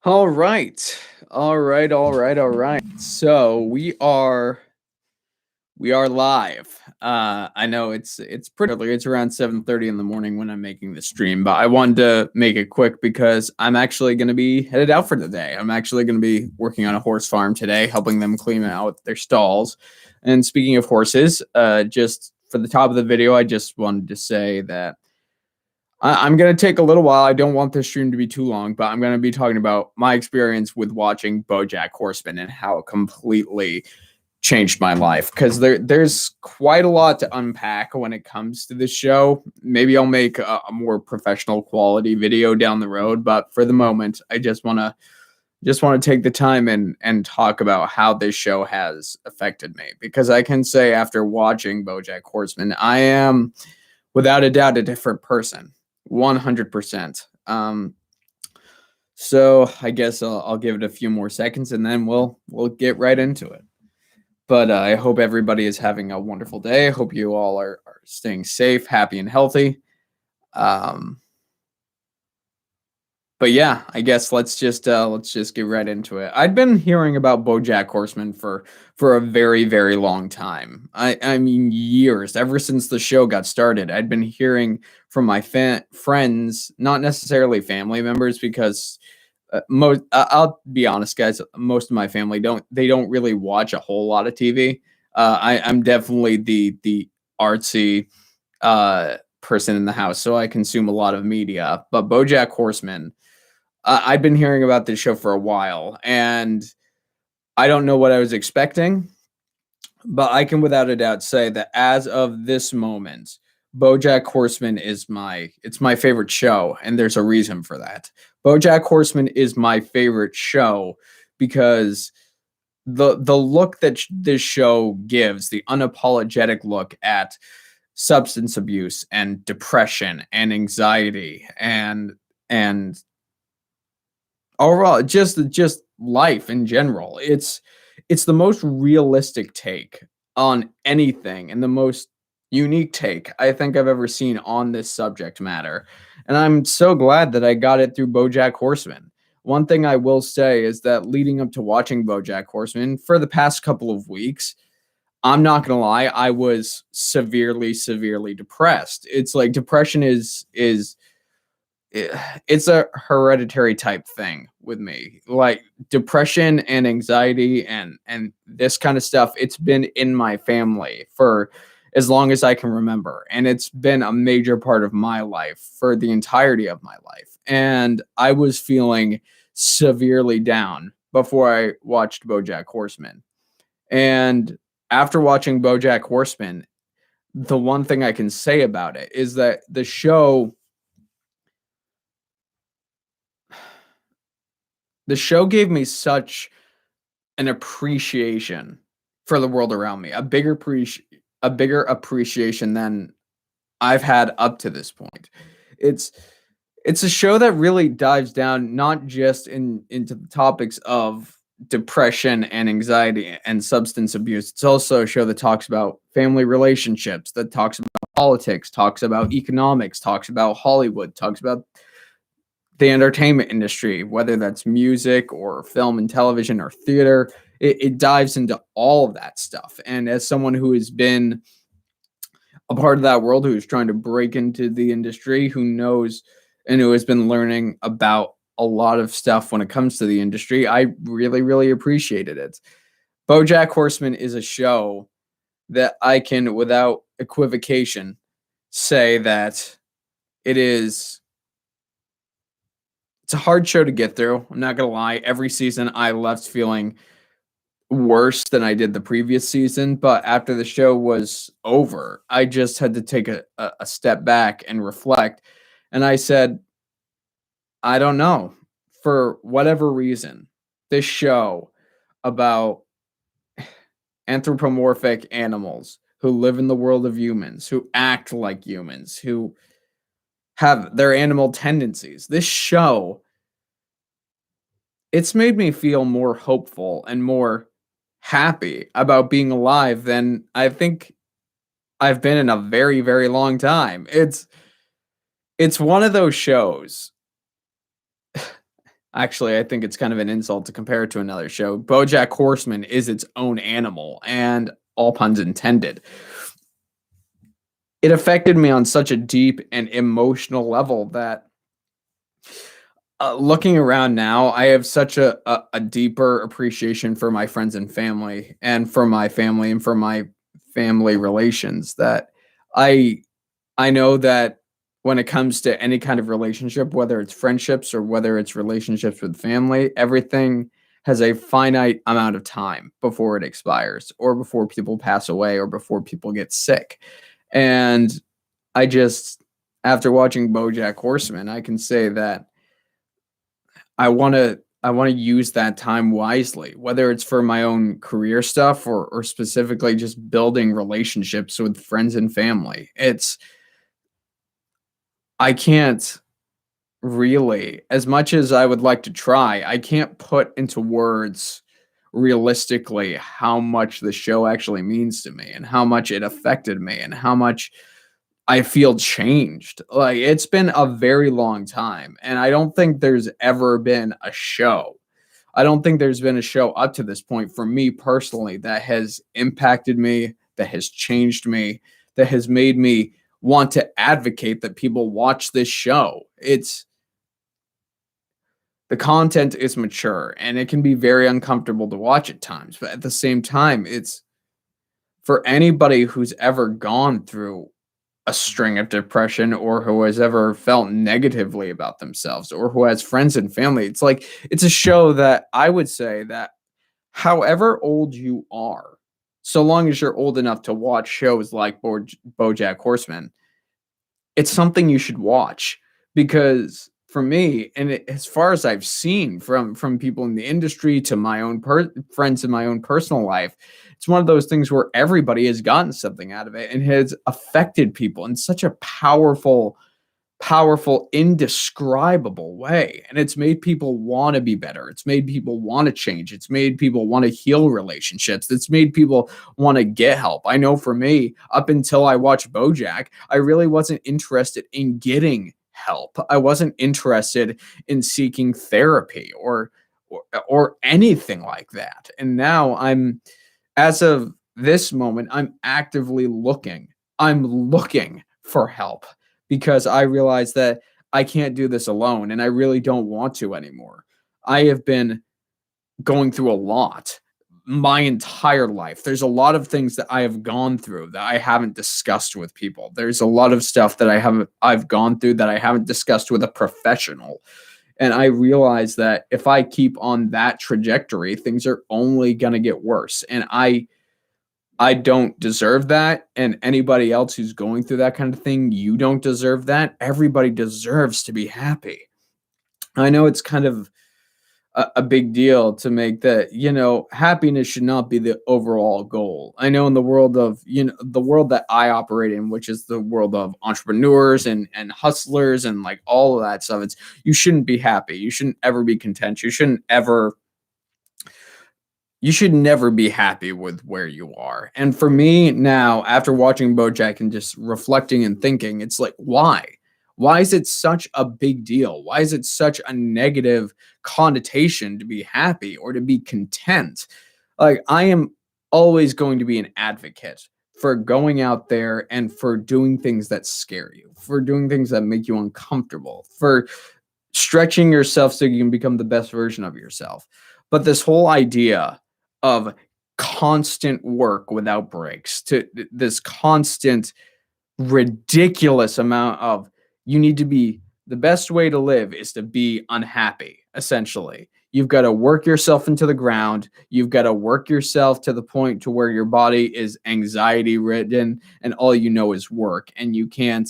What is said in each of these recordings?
All right. All right, all right, all right. So we are live. I know it's pretty early. It's around 7:30 in the morning when I'm making the stream, but I wanted to make it quick because I'm actually going to be headed out for the day. I'm actually going to be working on a horse farm today, helping them clean out their stalls. And speaking of horses, just for the top of the video, I just wanted to say that I'm going to take a little while. I don't want this stream to be too long, but I'm going to be talking about my experience with watching Bojack Horseman and how it completely changed my life. Because there's quite a lot to unpack when it comes to this show. Maybe I'll make a more professional quality video down the road, but for the moment, I just want to take the time and talk about how this show has affected me. Because I can say after watching Bojack Horseman, I am without a doubt a different person. 100%. So I guess I'll give it a few more seconds and then we'll get right into it. But I hope everybody is having a wonderful day. I hope you all are staying safe, happy, and healthy. Um, but yeah, I guess let's just get right into it. I'd been hearing about BoJack Horseman for a very very long time. I mean years, ever since the show got started. I'd been hearing from my friends, not necessarily family members, because most I'll be honest, guys. Most of my family don't really watch a whole lot of TV. I'm definitely the artsy person in the house, so I consume a lot of media. But BoJack Horseman, I've been hearing about this show for a while, and I don't know what I was expecting, but I can without a doubt say that as of this moment, BoJack Horseman is my favorite show, and there's a reason for that. BoJack Horseman is my favorite show because the look that this show gives, the unapologetic look at substance abuse and depression and anxiety and overall just life in general. It's the most realistic take on anything and the most unique take I think I've ever seen on this subject matter. And I'm so glad that I got it through BoJack Horseman. One thing I will say is that leading up to watching BoJack Horseman for the past couple of weeks, I'm not gonna lie, I was severely, severely depressed. It's like depression is it's a hereditary type thing with me. Like depression and anxiety and this kind of stuff, it's been in my family for as long as I can remember, and it's been a major part of my life for the entirety of my life. And I was feeling severely down before I watched BoJack Horseman. And after watching BoJack Horseman, the one thing I can say about it is that the show gave me such an appreciation for the world around me, a bigger appreciation than I've had up to this point. It's it's a show that really dives down not just into the topics of depression and anxiety and substance abuse. It's also a show that talks about family relationships, that talks about politics, talks about economics, talks about Hollywood, talks about the entertainment industry, whether that's music or film and television or theater. It dives into all of that stuff. And as someone who has been a part of that world, who's trying to break into the industry, who knows and who has been learning about a lot of stuff when it comes to the industry, I really, really appreciated it. BoJack Horseman is a show that I can, without equivocation, say that it is it's a hard show to get through. I'm not gonna lie. Every season I left feeling worse than I did the previous season, but after the show was over, I just had to take a step back and reflect. And I said, I don't know. For whatever reason, this show about anthropomorphic animals who live in the world of humans, who act like humans, who have their animal tendencies. This show, it's made me feel more hopeful and more happy about being alive than I think I've been in a very, very long time. It's one of those shows. Actually, I think it's kind of an insult to compare it to another show. BoJack Horseman is its own animal, and all puns intended. It affected me on such a deep and emotional level that looking around now, I have such a deeper appreciation for my friends and family, and for my family, and for my family relations, that I I know that when it comes to any kind of relationship, whether it's friendships or whether it's relationships with family, everything has a finite amount of time before it expires, or before people pass away, or before people get sick. And I just, after watching BoJack Horseman, I can say that I wanna use that time wisely, whether it's for my own career stuff, or specifically just building relationships with friends and family. I can't really, as much as I would like to try, I can't put into words realistically how much the show actually means to me, and how much it affected me, and how much I feel changed. Like, it's been a very long time, and I don't think there's been a show up to this point for me personally that has impacted me, that has changed me, that has made me want to advocate that people watch this show. It's The content is mature, and it can be very uncomfortable to watch at times, but at the same time, it's for anybody who's ever gone through a string of depression, or who has ever felt negatively about themselves, or who has friends and family. It's a show that I would say that however old you are, so long as you're old enough to watch shows like BoJack Horseman, it's something you should watch. Because for me, and as far as I've seen from people in the industry to my own friends in my own personal life, it's one of those things where everybody has gotten something out of it, and has affected people in such a powerful, indescribable way. And it's made people want to be better. It's made people want to change. It's made people want to heal relationships. It's made people want to get help. I know for me, up until I watched BoJack, I really wasn't interested in getting help. I wasn't interested in seeking therapy, or anything like that. And now as of this moment, I'm looking for help, because I realize that I can't do this alone, and I really don't want to anymore. I have been going through a lot my entire life. There's a lot of things that I have gone through that I haven't discussed with people. There's a lot of stuff that I've gone through that I haven't discussed with a professional. And I realize that if I keep on that trajectory, things are only going to get worse. And I don't deserve that, and anybody else who's going through that kind of thing, you don't deserve that. Everybody deserves to be happy. I know it's kind of a big deal to make that, happiness should not be the overall goal. I know in the world of, the world that I operate in, which is the world of entrepreneurs and hustlers and like all of that stuff, it's you shouldn't be happy. You shouldn't ever be content. You should never be happy with where you are. And for me now, after watching BoJack and just reflecting and thinking, it's like, why? Why is it such a big deal? Why is it such a negative connotation to be happy or to be content? Like, I am always going to be an advocate for going out there and for doing things that scare you, for doing things that make you uncomfortable, for stretching yourself so you can become the best version of yourself. But this whole idea of constant work without breaks, to this constant ridiculous amount of, you need to be, the best way to live is to be unhappy, essentially. You've got to work yourself into the ground. You've got to work yourself to the point to where your body is anxiety ridden, and all you know is work, and you can't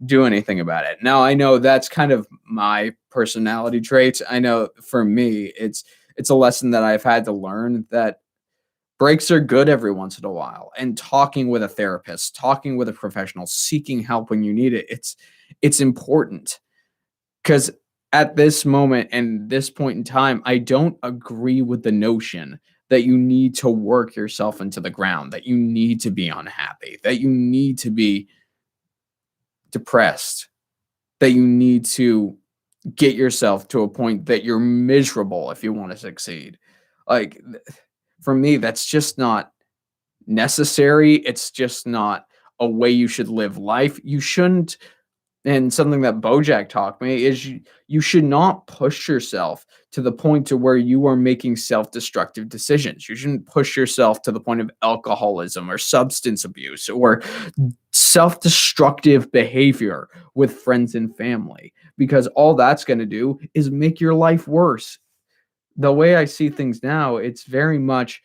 do anything about it. Now, I know that's kind of my personality trait. I know for me, it's a lesson that I've had to learn, that breaks are good every once in a while. And talking with a therapist, talking with a professional, seeking help when you need it, it's important. Because at this moment and this point in time, I don't agree with the notion that you need to work yourself into the ground, that you need to be unhappy, that you need to be depressed, that you need to get yourself to a point that you're miserable if you want to succeed. Like for me, that's just not necessary. It's just not a way you should live life. You shouldn't, and something that Bojack taught me is you should not push yourself to the point to where you are making self-destructive decisions. You shouldn't push yourself to the point of alcoholism or substance abuse or self-destructive behavior with friends and family, because all that's going to do is make your life worse. The way I see things now, it's very much,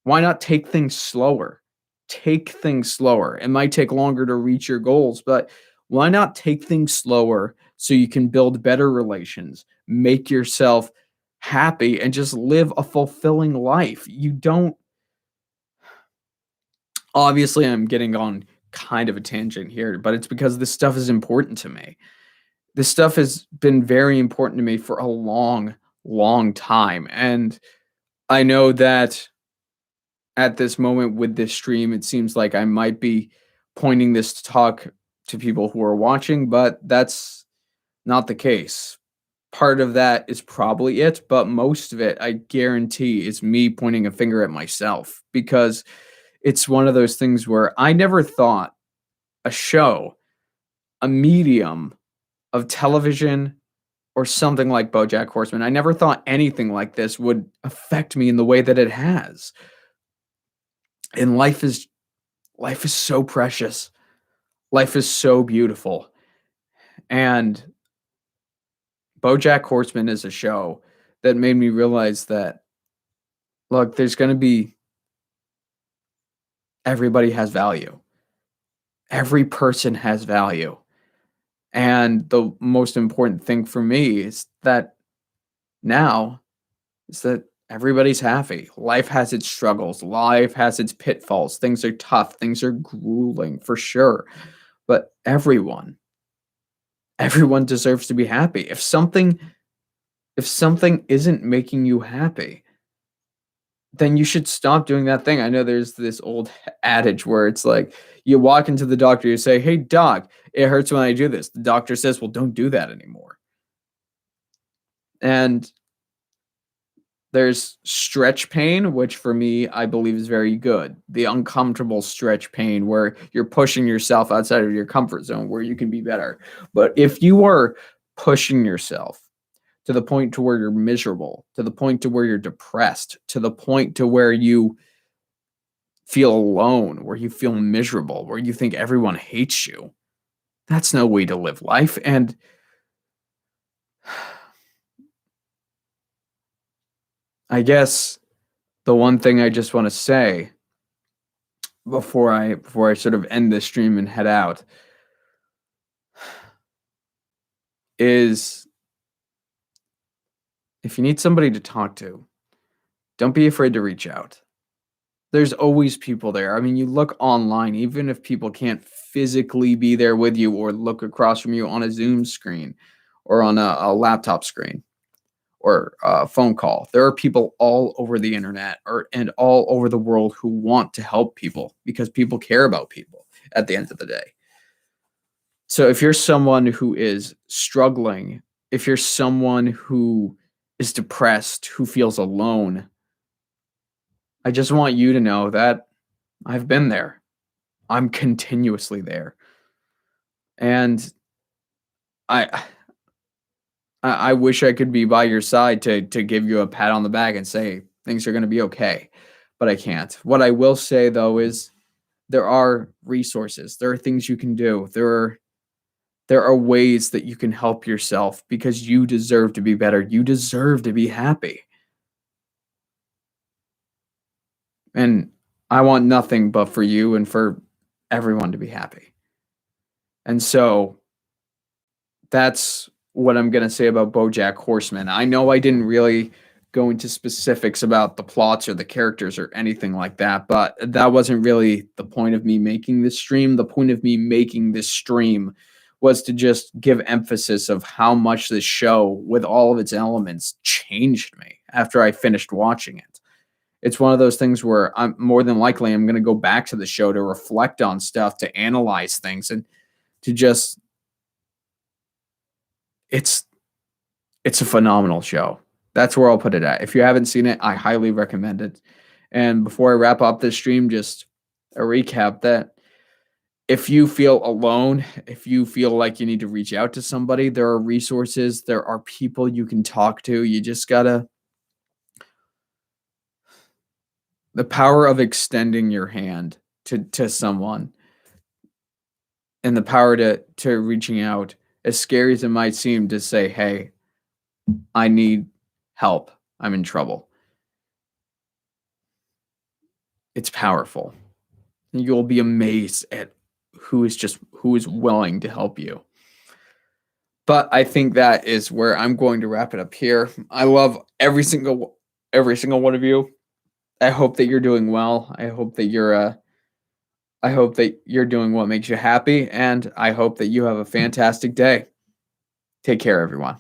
why not take things slower? Take things slower. It might take longer to reach your goals, but why not take things slower so you can build better relations, make yourself happy, and just live a fulfilling life? You don't, obviously, I'm getting on kind of a tangent here, but it's because this stuff is important to me. This stuff has been very important to me for a long, long time. And I know that at this moment with this stream, it seems like I might be pointing this talk to people who are watching, but that's not the case. Part of that is probably it, but most of it, I guarantee, is me pointing a finger at myself, because it's one of those things where I never thought a show, a medium of television, or something like Bojack Horseman, I never thought anything like this would affect me in the way that it has. And life is so precious. Life is so beautiful. And Bojack Horseman is a show that made me realize that, look, there's going to be, everybody has value. Every person has value. And the most important thing for me is that now is that everybody's happy. Life has its struggles. Life has its pitfalls. Things are tough. Things are grueling for sure. But everyone deserves to be happy. If something isn't making you happy, then you should stop doing that thing. I know there's this old adage where it's like, you walk into the doctor, you say, "Hey doc, it hurts when I do this." The doctor says, "Well, don't do that anymore." And there's stretch pain, which for me, I believe is very good. The uncomfortable stretch pain where you're pushing yourself outside of your comfort zone where you can be better. But if you are pushing yourself to the point to where you're miserable, to the point to where you're depressed, to the point to where you feel alone, where you feel miserable, where you think everyone hates you, that's no way to live life. And I guess the one thing I just want to say before I sort of end this stream and head out is, if you need somebody to talk to, don't be afraid to reach out. There's always people there. I mean, you look online, even if people can't physically be there with you or look across from you on a Zoom screen or on a laptop screen or a phone call. There are people all over the internet and all over the world who want to help people because people care about people at the end of the day. So if you're someone who is struggling, if you're someone who is depressed, who feels alone, I just want you to know that I've been there. I'm continuously there. And I I wish I could be by your side to give you a pat on the back and say things are going to be okay, but I can't. What I will say though is there are resources. There are things you can do. There are ways that you can help yourself because you deserve to be better. You deserve to be happy. And I want nothing but for you and for everyone to be happy. And so that's what I'm going to say about Bojack Horseman. I know I didn't really go into specifics about the plots or the characters or anything like that, but that wasn't really the point of me making this stream. The point of me making this stream was to just give emphasis of how much this show, with all of its elements, changed me after I finished watching it. It's one of those things where I'm more than likely I'm going to go back to the show to reflect on stuff, to analyze things, and to just, it's It's a phenomenal show. That's where I'll put it at. If you haven't seen it, I highly recommend it. And before I wrap up this stream, just a recap that if you feel alone, if you feel like you need to reach out to somebody, there are resources, there are people you can talk to. You just gotta, the power of extending your hand to someone and the power to reaching out, as scary as it might seem, to say, hey, I need help. I'm in trouble. It's powerful. You'll be amazed at who is willing to help you. But I think that is where I'm going to wrap it up here. I love every single one of you. I hope that you're doing well. I hope that you're doing what makes you happy, and I hope that you have a fantastic day. Take care, everyone.